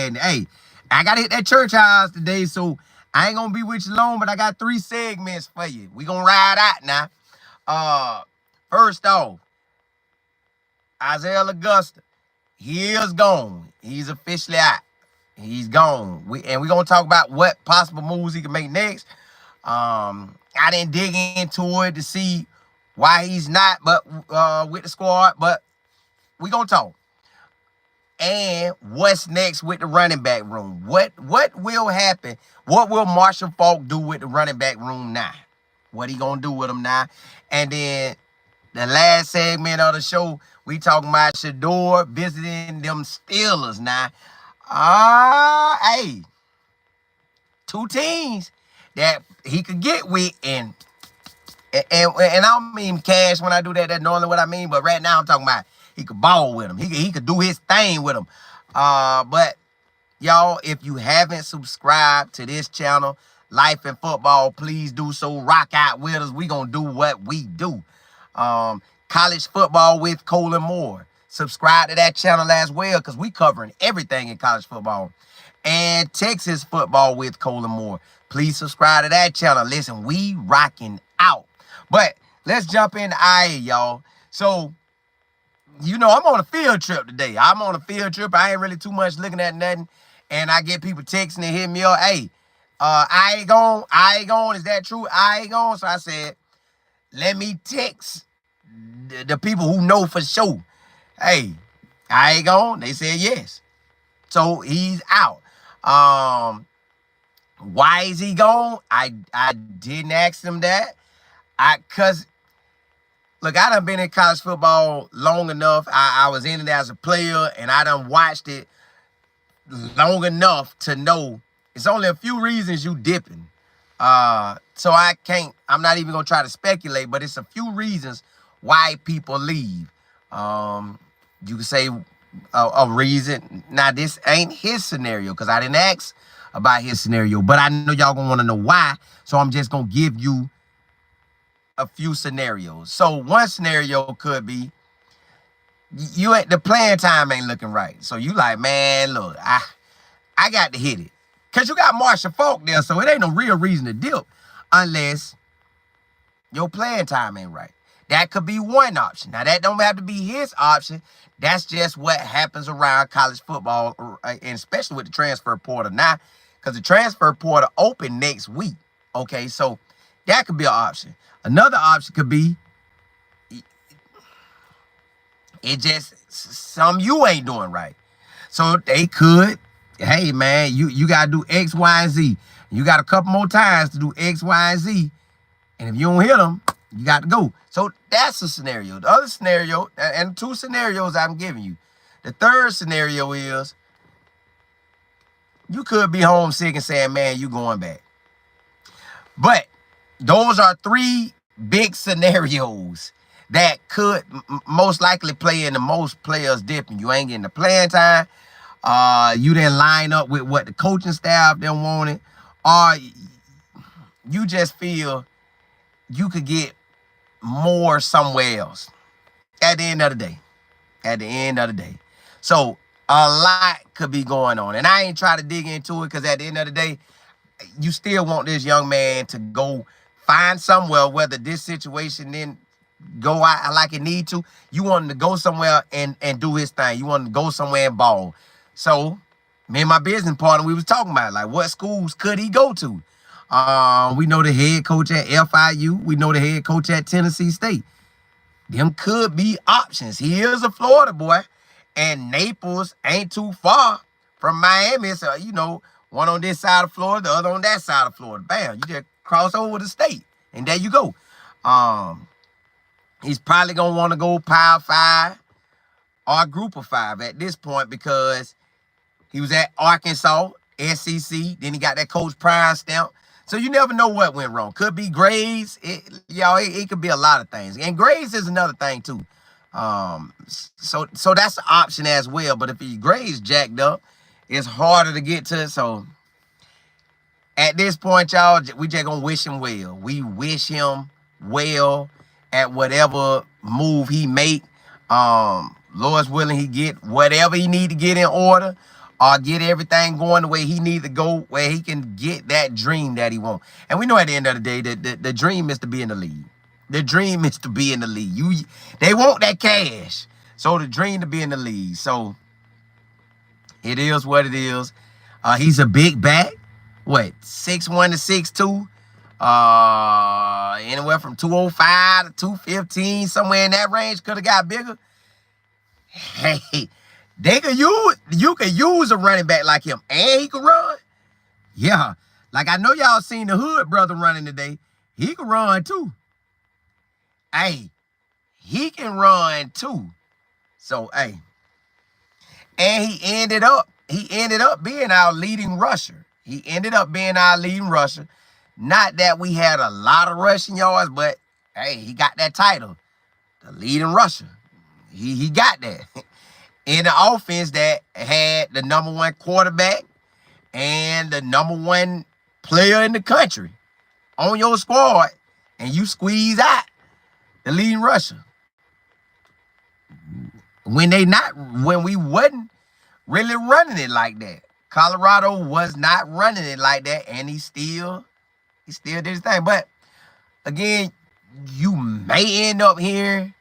And hey, I gotta hit that church house today, so I ain't gonna be with you long, but I got 3 segments for you. We gonna ride out now. First off, Isaiah Augusta, he is gone. He's officially out. He's gone. We're gonna talk about what possible moves he can make next. I didn't dig into it to see why he's not, but with the squad. But we gonna talk. And what's next with the running back room? What will happen? What will Marshall Faulk do with the running back room now? What he gonna do with them now? And then the last segment of the show, we talking about Shedeur visiting them Steelers now. Hey, 2 teams that he could get with, and I don't mean cash when I do that. That's normally what I mean. But right now I'm talking about he could ball with him. He could do his thing with him. But y'all, if you haven't subscribed to this channel, Life in Football, please do so. Rock out with us. We gonna do what we do. College football with Colin Moore. Subscribe to that channel as well, because we covering everything in college football. And Texas football with Colin Moore. Please subscribe to that channel. Listen, we rocking out. But let's jump into IA, y'all. So, you know, I'm on a field trip today. I'm on a field trip. I ain't really too much looking at nothing. And I get people texting and hitting me up. Hey, I ain't gone. Is that true? I ain't gone. So I said, let me text the people who know for sure. Hey, I ain't gone. They said yes. So he's out. Why is he gone? I didn't ask him that. Cause look, I done been in college football long enough. I was in it as a player, and I done watched it long enough to know it's only a few reasons you dipping. So I'm not even gonna try to speculate, but it's a few reasons why people leave. You can say a reason. Now, this ain't his scenario, because I didn't ask about his scenario, but I know y'all gonna want to know why. So I'm just gonna give you a few scenarios. So one scenario could be the playing time ain't looking right. So you like, man, look, I got to hit it. Because you got Marshall Faulk there, so it ain't no real reason to dip unless your playing time ain't right. That could be one option. Now, that don't have to be his option. That's just what happens around college football, and especially with the transfer portal now, because the transfer portal open next week. Okay, so that could be an option. Another option could be it just some you ain't doing right. So they could, hey, man, you got to do X, Y, and Z. You got a couple more times to do X, Y, and Z. And if you don't hit them, you got to go. So that's a scenario. The other scenario, and 2 scenarios I'm giving you. The third scenario is you could be homesick and saying, man, you going back. But those are 3 big scenarios that could most likely play in the most players dipping. You ain't getting the playing time. You didn't line up with what the coaching staff then wanted. Or you just feel you could get more somewhere else at the end of the day. At the end of the day. So a lot could be going on. And I ain't trying to dig into it, because at the end of the day, you still want this young man to go find somewhere, whether this situation didn't go out like it need to. You want him to go somewhere and do his thing. You want him to go somewhere and ball. So me and my business partner, we was talking about, like, what schools could he go to? We know the head coach at FIU. We know the head coach at Tennessee State. Them could be options. He is a Florida boy, and Naples ain't too far from Miami. So, you know, one on this side of Florida, the other on that side of Florida. Bam, you just cross over the state, and there you go. He's probably going to want to go Power 5 or Group of 5 at this point, because he was at Arkansas, SEC. Then he got that Coach Prime stamp. So you never know what went wrong. Could be grades. It could be a lot of things. And grades is another thing, too. So that's an option as well. But if your grades jacked up, it's harder to get to. So at this point, y'all, we just going to wish him well. We wish him well at whatever move he make. Lord's willing, he get whatever he need to get in order. or get everything going the way he needs to go, where he can get that dream that he wants. And we know at the end of the day that the dream is to be in the league. The dream is to be in the league. They want that cash. So the dream to be in the league. So it is what it is. He's a big back. What, 6'1" to 6'2"? Anywhere from 205 to 215, somewhere in that range. Could have got bigger. Hey, you could use a running back like him, and he could run. Yeah, like I know y'all seen the Hood brother running today. He could run too. Hey, he can run too. So hey, and he ended up being our leading rusher. He ended up being our leading rusher. Not that we had a lot of rushing yards, but hey, he got that title, the leading rusher. He got that. In the offense that had the #1 quarterback and the #1 player in the country on your squad, and you squeeze out the leading rusher. When we wasn't really running it like that. Colorado was not running it like that, and he still did his thing. But again, you may end up hearing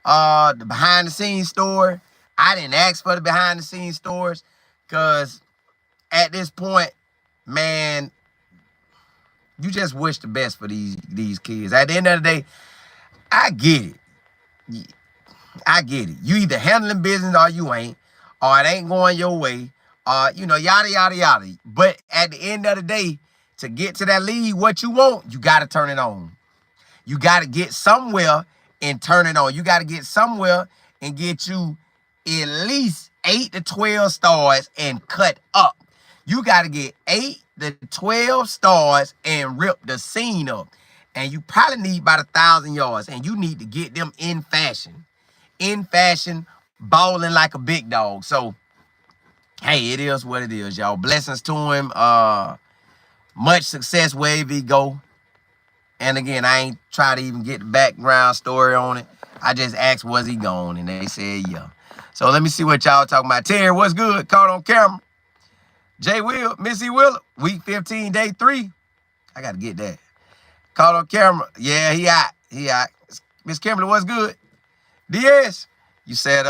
the behind the scenes story. I didn't ask for the behind the scenes stories, because at this point, man, you just wish the best for these kids. At the end of the day, I get it. I get it. You either handling business or you ain't, or it ain't going your way, yada, yada, yada. But at the end of the day, to get to that lead, what you want, you got to turn it on. You got to get somewhere and turn it on. You got to get somewhere and get you at least 8 to 12 stars and cut up. You got to get 8 to 12 stars and rip the scene up. And you probably need about 1,000 yards. And you need to get them in fashion. In fashion, balling like a big dog. So, hey, it is what it is, y'all. Blessings to him. Much success wherever he go. And again, I ain't try to even get the background story on it. I just asked, was he gone? And they said, yeah. So let me see what y'all talking about. Terry, what's good? Caught on camera. Jay Will, Missy Willer, week 15, day 3. I got to get that. Caught on camera. Yeah, he out. Miss Kimberly, what's good? DS, you said,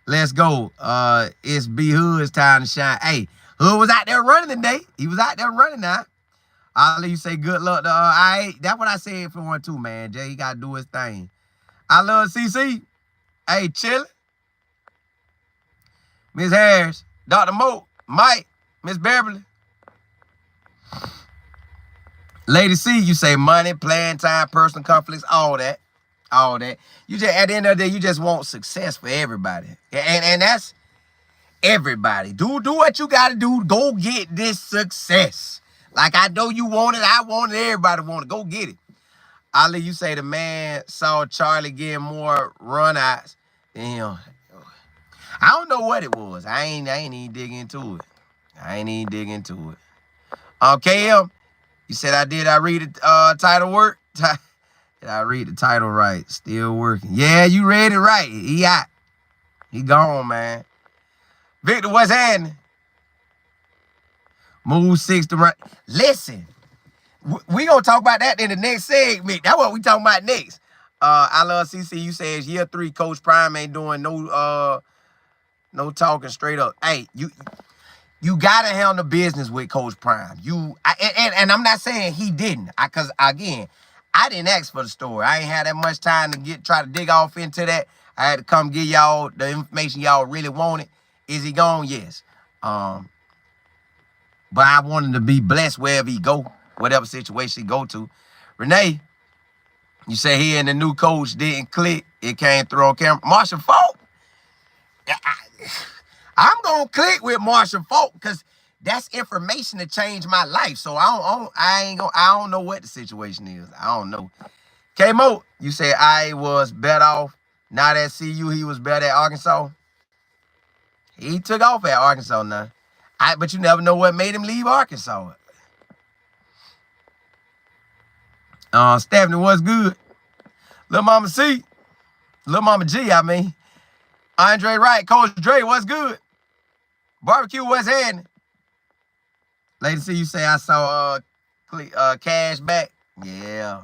let's go. It's B Hood's time to shine. Hey, Hood was out there running today. He was out there running now. I'll let you say good luck to that's what I said for one too, man. Jay, he gotta do his thing. I love CC. Hey, chillin'. Miss Harris, Dr. Mo, Mike, Miss Beverly. Lady C, you say money, playing time, personal conflicts, all that. All that. You just, at the end of the day, you just want success for everybody. And that's everybody. Do what you gotta do. Go get this success. Like I know you want it, I want it, everybody want it. Go get it. Ali, you say the man saw Charlie getting more run outs than him. I don't know what it was. I ain't even dig into it. KM, you said I read the title work? Did I read the title right? Still working. Yeah, you read it right. He out. He gone, man. Victor, what's happening? Move 6 to run. Listen, we gonna talk about that in the next segment. That's what we talking about next. I love CC. You say it's year 3. Coach Prime ain't doing no talking straight up. Hey, you gotta handle business with Coach Prime. And I'm not saying he didn't, because again, I didn't ask for the story. I ain't had that much time to try to dig off into that. I had to come give y'all the information y'all really wanted. Is he gone? Yes. But I want him to be blessed wherever he go, whatever situation he go to. Renee, you say he and the new coach didn't click. It came through on camera. Marshall Falk, I'm going to click with Marshall Falk because that's information to change my life. So I don't know what the situation is. I don't know. K-Mo, you said I was better off not at CU. He was better at Arkansas. He took off at Arkansas now. But you never know what made him leave Arkansas. Stephanie, what's good? Little Mama C. Little Mama G, I mean. Andre Wright, Coach Dre, what's good? Barbecue, what's happening? Lady C, you say I saw Cash back. Yeah.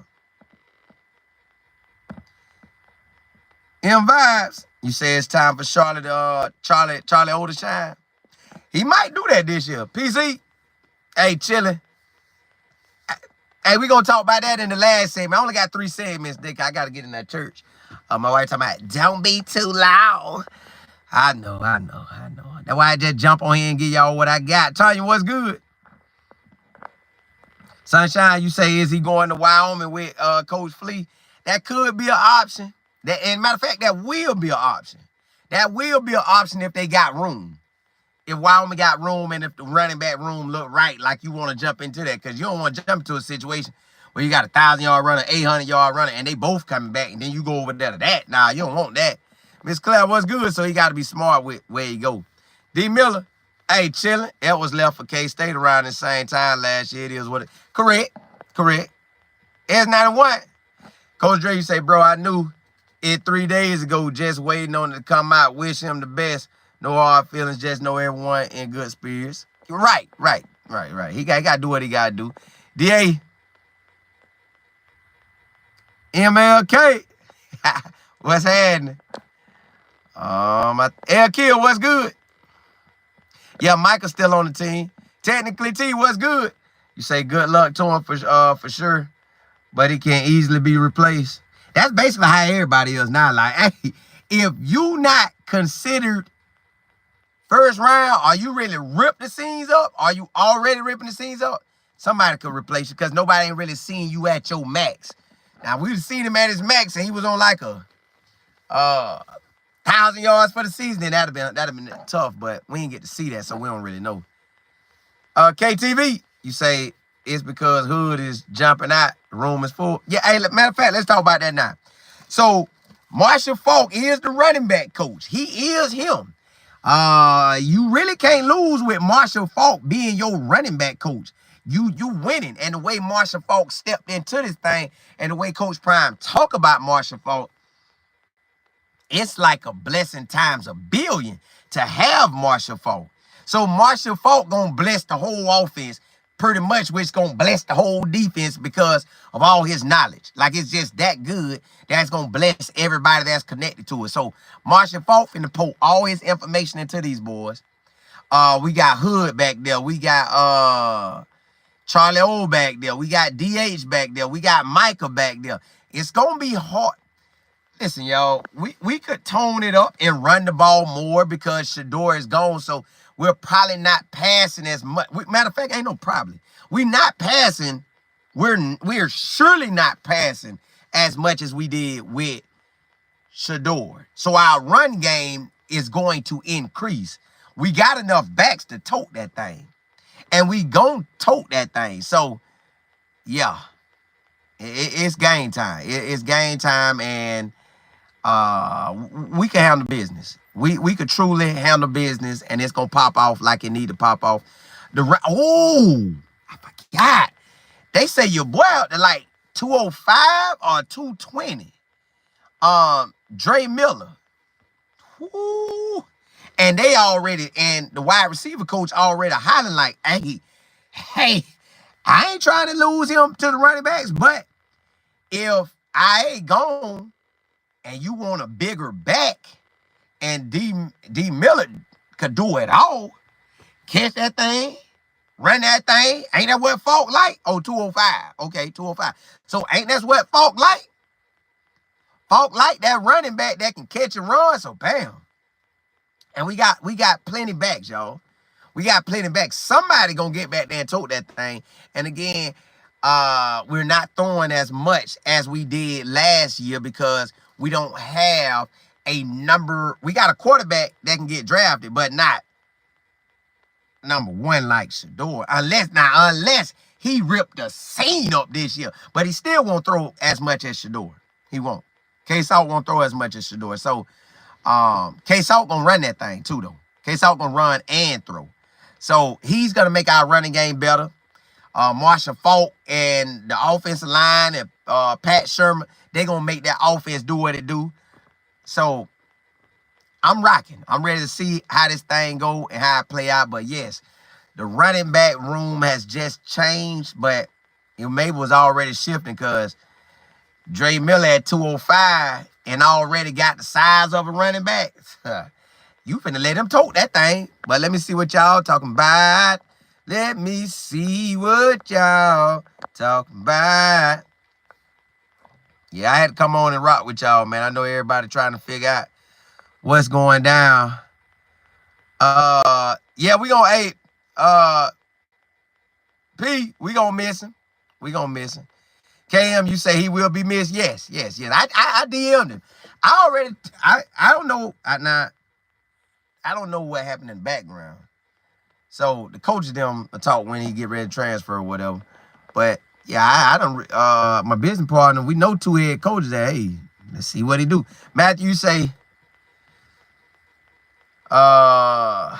M Vibes, you say it's time for Charlotte, Charlie O to shine. He might do that this year. PC, hey, chillin'. Hey, we gonna talk about that in the last segment. I only got 3 segments, Dick. I gotta get in that church. My wife talking about, don't be too loud. I know. That's why I just jump on here and give y'all what I got. Tanya, what's good? Sunshine, you say, is he going to Wyoming with Coach Flea? That could be an option. And matter of fact, that will be an option. That will be an option if they got room. If Wyoming got room and if the running back room look right, like you want to jump into that, because you don't want to jump into a situation where you got a 1,000-yard runner, 800-yard runner, and they both coming back, and then you go over there to that. Nah, you don't want that. Miss Claire, what's good? So he got to be smart with where he go. D. Miller, hey, chilling. It was left for K-State around the same time last year. It is what it. Correct. S91. Coach Dre, you say, bro, I knew it 3 days ago, just waiting on it to come out. Wish him the best. No hard feelings, just know everyone in good spirits. Right. He got to do what he got to do. DA. MLK. What's happening? L Kill, what's good? Yeah, Michael's still on the team. Technically, T, what's good? You say good luck to him for sure, but he can easily be replaced. That's basically how everybody is now. Like, hey, if you not considered first round, are you really rip the scenes up? Are you already ripping the scenes up? Somebody could replace you because nobody ain't really seen you at your max. Now, we've seen him at his max, and he was on like a 1,000 yards for the season. Then that'd have been tough, but we didn't get to see that, so we don't really know. KTV, you say it's because Hood is jumping out, the room is full. Yeah, hey, matter of fact, let's talk about that now. So, Marshall Faulk is the running back coach. He is him. You really can't lose with Marshall Faulk being your running back coach. You winning. And the way Marshall Faulk stepped into this thing and the way Coach Prime talk about Marshall Faulk, it's like a blessing times a billion to have Marshall Faulk. So Marshall Faulk gonna bless the whole offense pretty much, which gonna bless the whole defense because of all his knowledge. Like, it's just that good that's gonna bless everybody that's connected to it. So Marshall Faulk finna pour all his information into these boys. We got Hood back there. We got Charlie O back there. We got DH back there. We got Micah back there. It's gonna be hard. Listen, y'all, we could tone it up and run the ball more because Shedeur is gone, so we're probably not passing as much. Matter of fact, ain't no probably. We're not passing. We're surely not passing as much as we did with Shedeur. So our run game is going to increase. We got enough backs to tote that thing, and we gon' tote that thing. So, yeah, it's game time. It's game time, and we can handle business. We could truly handle business, and it's gonna pop off like it need to pop off. I forgot. They say your boy out to like 205 or 220. Dre Miller. Woo. And the wide receiver coach already hollering like, hey, I ain't trying to lose him to the running backs, but if I ain't gone and you want a bigger back, and D Miller could do it all, catch that thing, run that thing. Ain't that what Faulk like? Oh, 205. Okay, 205. So ain't that what Faulk like? Faulk like that running back that can catch and run. So bam. And we got plenty backs, y'all. We got plenty backs. Somebody gonna get back there and tote that thing. And again, we're not throwing as much as we did last year because we don't have a number. We got a quarterback that can get drafted, but not number one like Shedeur. Unless he ripped the scene up this year. But he still won't throw as much as Shedeur. He won't. K-Salt won't throw as much as Shedeur. So K-Salt gonna run that thing too, though. K-Salt gonna run and throw. So he's gonna make our running game better. Marshall Faulk and the offensive line and Pat Sherman, they gonna make that offense do what it do. So I'm rocking. I'm ready to see how this thing go and how it play out. But yes, the running back room has just changed, but it maybe was already shifting because Dre Miller at 205 and already got the size of a running back. You finna let him tote that thing. But let me see what y'all talking about. Let me see what y'all talking about. Yeah, I had to come on and rock with y'all, man. I know everybody trying to figure out what's going down. Yeah, we gonna P, we gonna miss him. We gonna miss him. KM, you say he will be missed? Yes. I DM'd him. I don't know. I don't know what happened in the background. So the coaches them talk when he get ready to transfer or whatever. But yeah, I don't. My business partner, we know 2 head coaches that. Hey, let's see what he do. Matthew, you say. Yeah,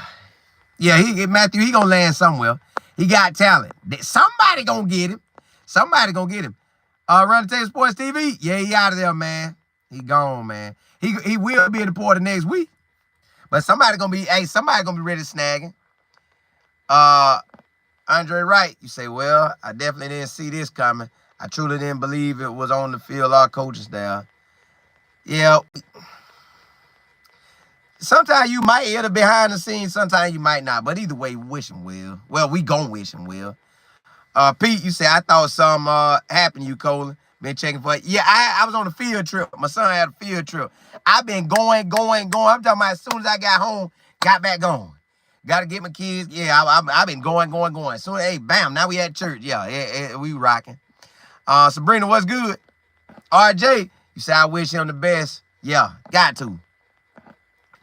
Matthew, he gonna land somewhere. He got talent. Somebody gonna get him. Somebody gonna get him. Run the Taylor Sports TV. Yeah, he out of there, man. He gone, man. He will be in the portal next week. But somebody gonna be ready to snag him. Andre Wright, you say, well, I definitely didn't see this coming. I truly didn't believe it was on the field. Our coaches there. Yeah. Sometimes you might hear the behind the scenes. Sometimes you might not. But either way, wish him well. Well, we gonna wish him well. Pete, you say, I thought something happened to you, Colin. Been checking for it. Yeah, I was on a field trip. My son had a field trip. I've been going. I'm talking about as soon as I got home, got back on. Got to get my kids. Yeah, I've been going. So, hey, bam, now we at church. Yeah, we rocking. Sabrina, what's good? RJ, you say, I wish him the best. Yeah, got to.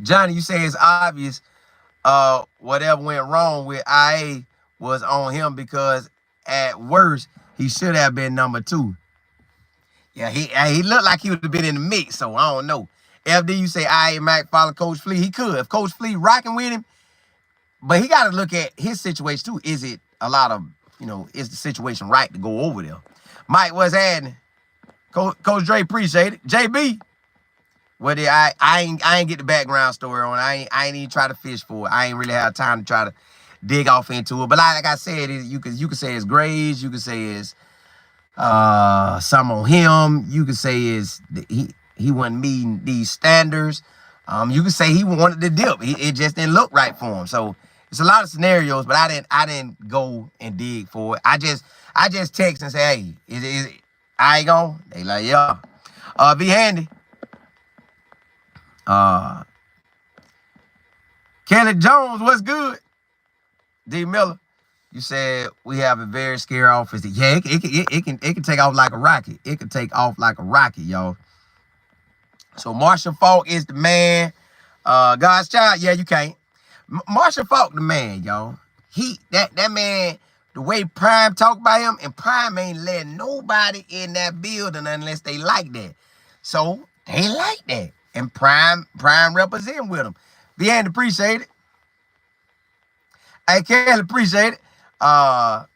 Johnny, you say it's obvious whatever went wrong with IA was on him because at worst, he should have been number 2. Yeah, he looked like he would have been in the mix, so I don't know. FD, you say IA Mac follow Coach Flea. He could. If Coach Flea rocking with him, but he got to look at his situation too. Is it a lot of, is the situation right to go over there? Mike, what's happening? Coach Dre, appreciate it. JB, well, I ain't get the background story on it. I ain't even try to fish for it. I ain't really have time to try to dig off into it. But like I said, you could say it's grades. You could say it's some on him. You could say it's he wasn't meeting these standards. You could say he wanted to dip. It just didn't look right for him. So it's a lot of scenarios, but I didn't go and dig for it. I just text and say, hey, is I gone? They like, yeah. Be handy. Kelly Jones, what's good? D Miller, you said we have a very scary offense. Yeah, it can take off like a rocket. It can take off like a rocket, y'all. So Marshall Faulk is the man. God's child, yeah, you can't. Marshall Faulk the man, y'all. That man, the way Prime talk about him, and Prime ain't letting nobody in that building unless they like that. So they like that. And Prime represent with him. Deanne, appreciate it. Hey, Kelly, appreciate it. Ali,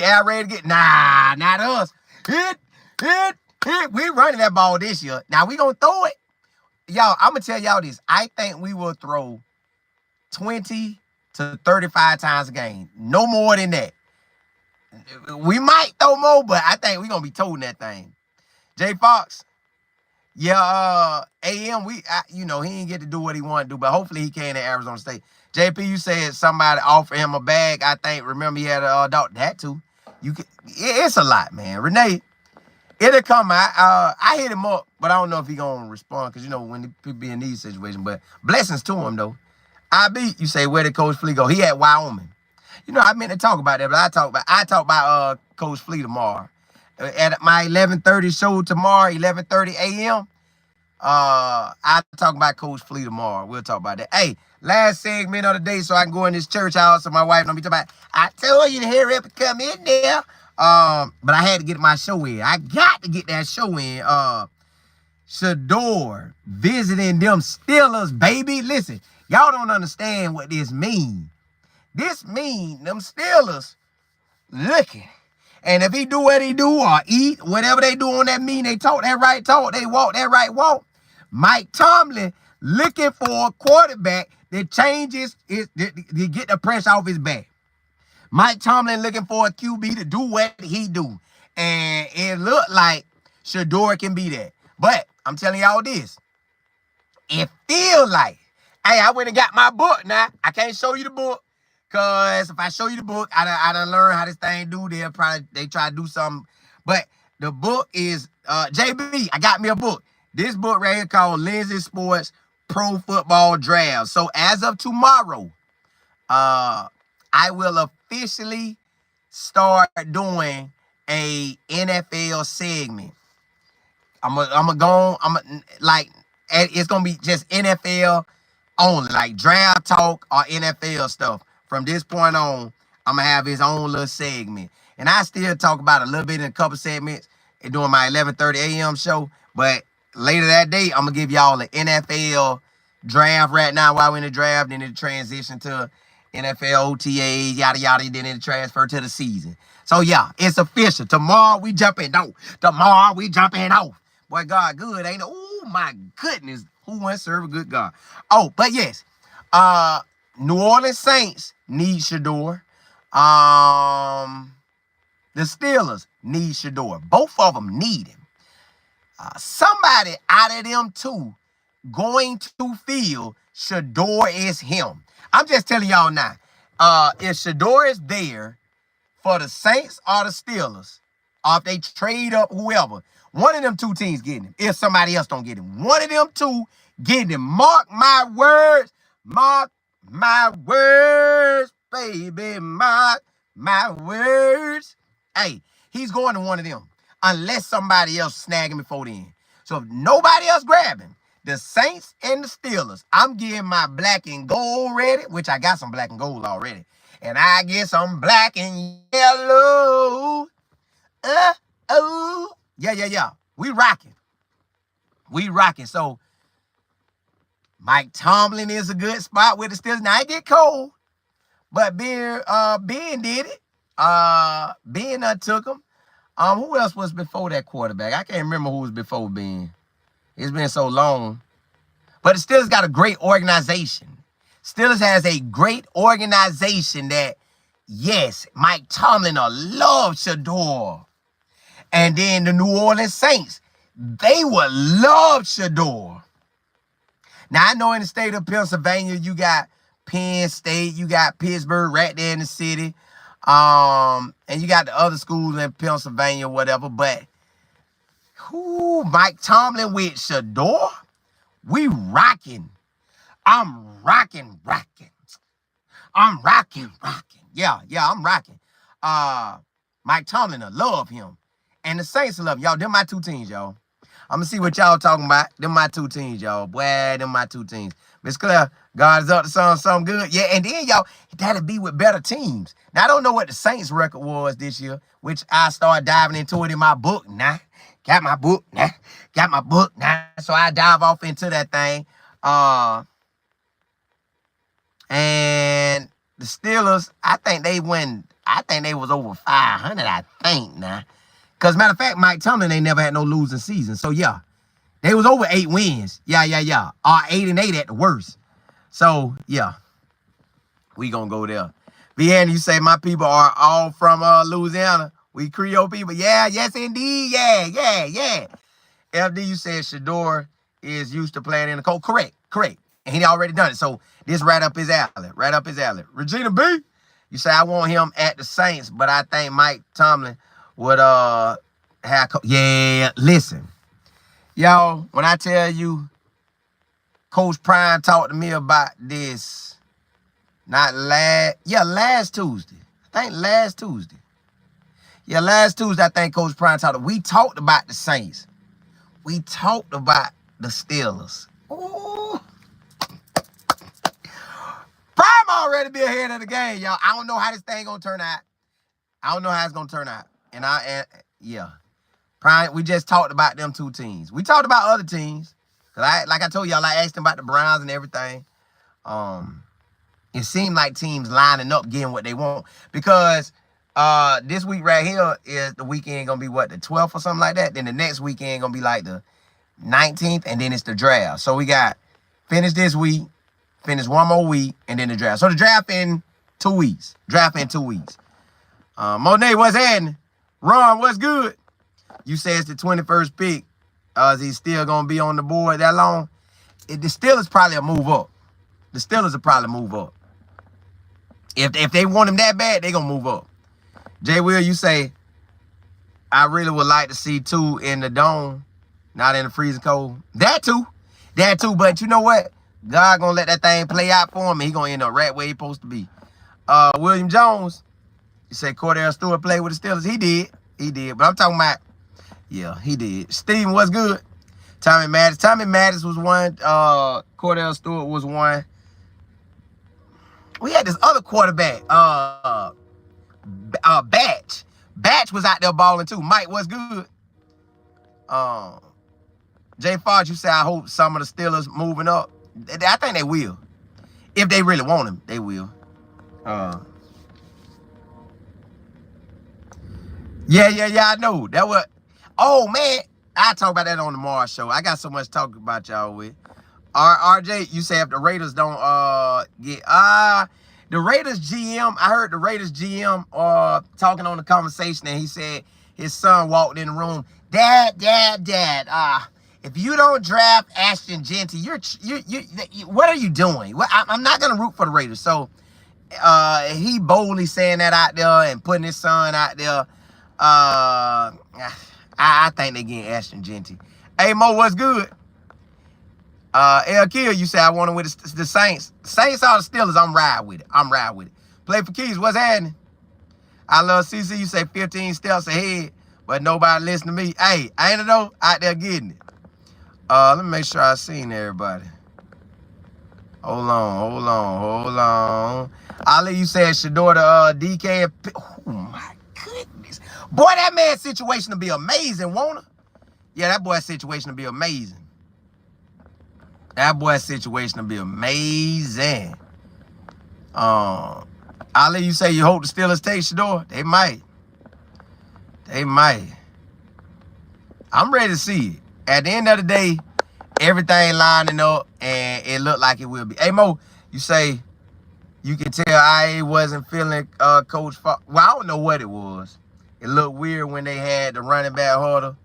Al ready to get, nah, not us. Hit. We running that ball this year. Now we gonna throw it. Y'all, I'm gonna tell y'all this. I think we will throw 20 to 35 times a game. No more than that. We might throw more, but I think we're gonna be toting that thing. Jay Fox. Yeah, AM, he didn't get to do what he wanted to do, but hopefully he can at Arizona State. JP, you said somebody offered him a bag. I think, remember, he had a dog. That too. It's a lot, man. Renee, it'll come out. I hit him up, but I don't know if he gonna respond because when people be in these situations. But blessings to him though. You say, where did Coach Flea go? He at Wyoming. I meant to talk about that, but I talk about Coach Flea tomorrow. At my 11:30 show tomorrow, 11:30 a.m. I'll talk about Coach Flea tomorrow. We'll talk about that. Hey, last segment of the day so I can go in this church house so my wife don't be talking about, I told you to hurry up and come in there. But I had to get my show in. I got to get that show in. Shedeur visiting them Steelers, baby. Listen, y'all don't understand what this means. This means them Steelers looking. And if he do what he do or eat, whatever they do on that mean, they talk that right talk, they walk that right walk. Mike Tomlin looking for a quarterback that changes to get the pressure off his back. Mike Tomlin looking for a QB to do what he do. And it looked like Shedeur can be that. But I'm telling y'all this. It feel like, hey, I went and got my book now. I can't show you the book. Because if I show you the book, I done learn how this thing do. They try to do something. But the book is, JB, I got me a book. This book right here called Lindsay Sports Pro Football Draft. So as of tomorrow, I will officially start doing a NFL segment. It's gonna be just NFL only, like draft talk or NFL stuff. From this point on, I'm gonna have his own little segment, and I still talk about a little bit in a couple segments and doing my 11:30 a.m. show. But later that day, I'm gonna give y'all the NFL draft right now while we're in the draft, then it transition to NFL OTAs, yada yada, then it transfer to the season. So yeah, it's official. Tomorrow we jumping off. Boy, God good, ain't it? Oh my goodness. Who wants to serve a good God? Oh, but yes. New Orleans Saints need Shedeur. The Steelers need Shedeur. Both of them need him. Somebody out of them two going to feel Shedeur is him. I'm just telling y'all now. If Shedeur is there for the Saints or the Steelers, or if they trade up whoever, one of them two teams getting him. If somebody else don't get him, one of them two getting him. Mark my words. Mark my words, baby. Mark my words. Hey, he's going to one of them. Unless somebody else snag him before then. So if nobody else grab him, the Saints and the Steelers, I'm getting my black and gold ready, which I got some black and gold already. And I get some black and yellow. Yeah. We rocking. So Mike Tomlin is a good spot with the Steelers. Now, it get cold, but Ben did it. Ben took him. Who else was before that quarterback? I can't remember who was before Ben. It's been so long. But the Steelers got a great organization. Steelers has a great organization that, yes, Mike Tomlin love Shedeur. And then the New Orleans Saints, they will love Shedeur. Now, I know in the state of Pennsylvania, you got Penn State, you got Pittsburgh right there in the city. And you got the other schools in Pennsylvania, whatever. But Mike Tomlin with Shedeur, we rocking. I'm rocking. Yeah, I'm rocking. Mike Tomlin love him. And the Saints love him. Y'all, them my two teams, y'all. I'm going to see what y'all talking about. Them my two teams, y'all. Boy, them my two teams. Miss Claire, God is up to something good. Yeah, and then, y'all, that'll be with better teams. Now, I don't know what the Saints record was this year, which I started diving into it in my book now. Got my book now. So I dive off into that thing. And the Steelers, I think they was over 500, I think, now. Because, matter of fact, Mike Tomlin ain't never had no losing season. So, yeah, they was over 8 wins. Yeah. Or 8-8 at the worst. So, yeah, we going to go there. Vienna, you say my people are all from Louisiana. We Creole people. Yeah, yes, indeed. Yeah. FD, you said Shedeur is used to playing in the cold. Correct. And he already done it. So, this right up his alley. Regina B, you say I want him at the Saints, but I think Mike Tomlin would yeah, listen. Y'all, when I tell you Coach Prime talked to me about this, last Tuesday. I think last Tuesday. Yeah, last Tuesday, I think Coach Prime we talked about the Saints. We talked about the Steelers. Ooh. Prime already be ahead of the game, y'all. I don't know how this thing gonna turn out. And Prime, we just talked about them two teams. We talked about other teams. Cause like I told y'all, I asked them about the Browns and everything. It seemed like teams lining up getting what they want. Because this week right here is the weekend gonna be what, the 12th or something like that. Then the next weekend gonna be like the 19th, and then it's the draft. So we got Finish this week, finish one more week, and then the draft. So the draft in 2 weeks. Monet, what's happening? Ron, what's good? You say it's the 21st pick. Is he still going to be on the board that long? The Steelers probably a move up. The Steelers will probably move up. If they want him that bad, they going to move up. Jay Will, you say, I really would like to see 2 in the dome, not in the freezing cold. That too. But you know what? God going to let that thing play out for him, and he going to end up right where he supposed to be. William Jones, you say Cordell Stewart played with the Steelers. He did. But I'm talking about, yeah, he did. Steven, what's good? Tommy Mattis was one. Cordell Stewart was one. We had this other quarterback, Batch. Batch was out there balling too. Mike, what's good? Jay Fox, you say, I hope some of the Steelers moving up. I think they will. If they really want him, they will. Yeah, I know. That was, oh, man. I'll talk about that on tomorrow's show. I got so much to talk about y'all with. RJ, you say if the Raiders don't get... the Raiders GM, I heard the Raiders GM talking on the conversation, and he said his son walked in the room. Dad, if you don't draft Ashton Genty, you what are you doing? I'm not going to root for the Raiders. So he boldly saying that out there and putting his son out there. I think they getting Ashton Genty. Hey, Mo, what's good? El Kill, you say I want him with the Saints. Saints or the Steelers, I'm riding with it. Play for Keys, what's happening? I love CC, you say 15 steps ahead, but nobody listen to me. Hey, I ain't know out there getting it. Let me make sure I seen everybody. Hold on. Ali, you said Shedeur to DK. Oh, my goodness. Boy, that man's situation will be amazing, won't it? Yeah, that boy's situation will be amazing. Ali, you say you hope the Steelers take Shedeur? They might. I'm ready to see it. At the end of the day, everything lining up, and it looked like it will be. Hey, Mo, you say you can tell IA wasn't feeling Coach Fox. Well, I don't know what it was. It looked weird when they had the running back huddle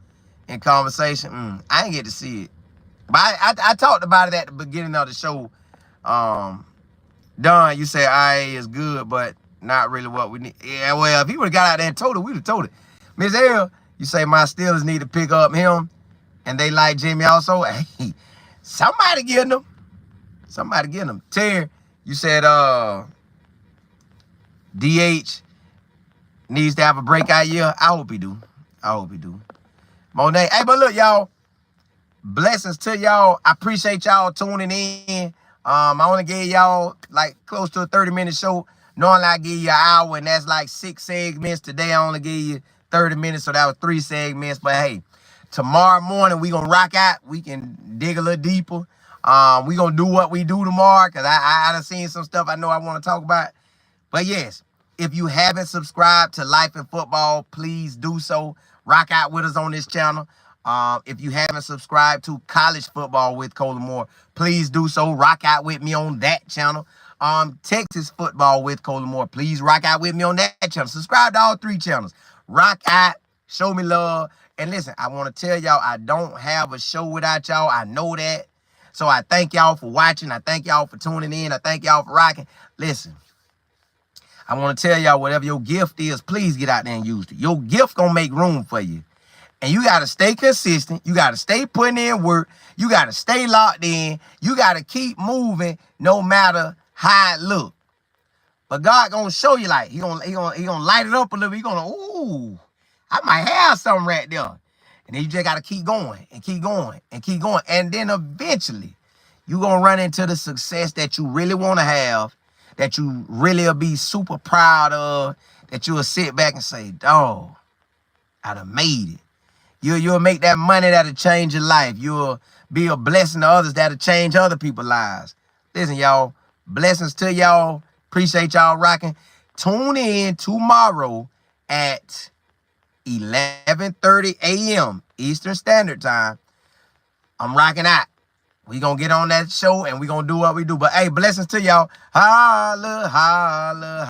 in conversation. I didn't get to see it. But I talked about it at the beginning of the show. Don, you say IA is good, but not really what we need. Yeah, well, if he would have got out there and told it, we would have told it. Miss L, you say my Steelers need to pick up him, and they like Jimmy also. Hey, somebody getting them. Terry, you said DH needs to have a breakout year. I hope he do. Monet. Hey, but look, y'all. Blessings to y'all. I appreciate y'all tuning in. I only gave y'all like close to a 30-minute show. Normally I give you an hour, and that's like 6 segments. Today I only gave you 30 minutes, so that was 3 segments. But hey, tomorrow morning we gonna rock out. We can dig a little deeper. We gonna do what we do tomorrow, because I done seen some stuff I know I want to talk about. But yes, if you haven't subscribed to Life in Football, please do so. Rock out with us on this channel. If you haven't subscribed to College Football with Colin Moore, please do so. Rock out with me on that channel. Texas Football with Colin Moore, please rock out with me on that channel. Subscribe to all 3 channels. Rock out, show me love. And listen, I want to tell y'all, I don't have a show without y'all. I know that. So I thank y'all for watching. I thank y'all for tuning in. I thank y'all for rocking. Listen, I want to tell y'all, whatever your gift is, please get out there and use it. Your gift going to make room for you. And you got to stay consistent. You got to stay putting in work. You got to stay locked in. You got to keep moving no matter how it look. But God going to show you, like, he gonna light it up a little bit. He going to, ooh, I might have something right there. And then you just got to keep going and keep going and keep going. And then eventually, you're going to run into the success that you really want to have, that you really will be super proud of, that you will sit back and say, dog, I done made it. You'll make that money that'll change your life. You'll be a blessing to others that'll change other people's lives. Listen, y'all, blessings to y'all. Appreciate y'all rocking. Tune in tomorrow at 11:30 a.m. Eastern Standard Time. I'm rocking out. We gonna get on that show and we gonna do what we do. But hey, blessings to y'all. Holla, holla.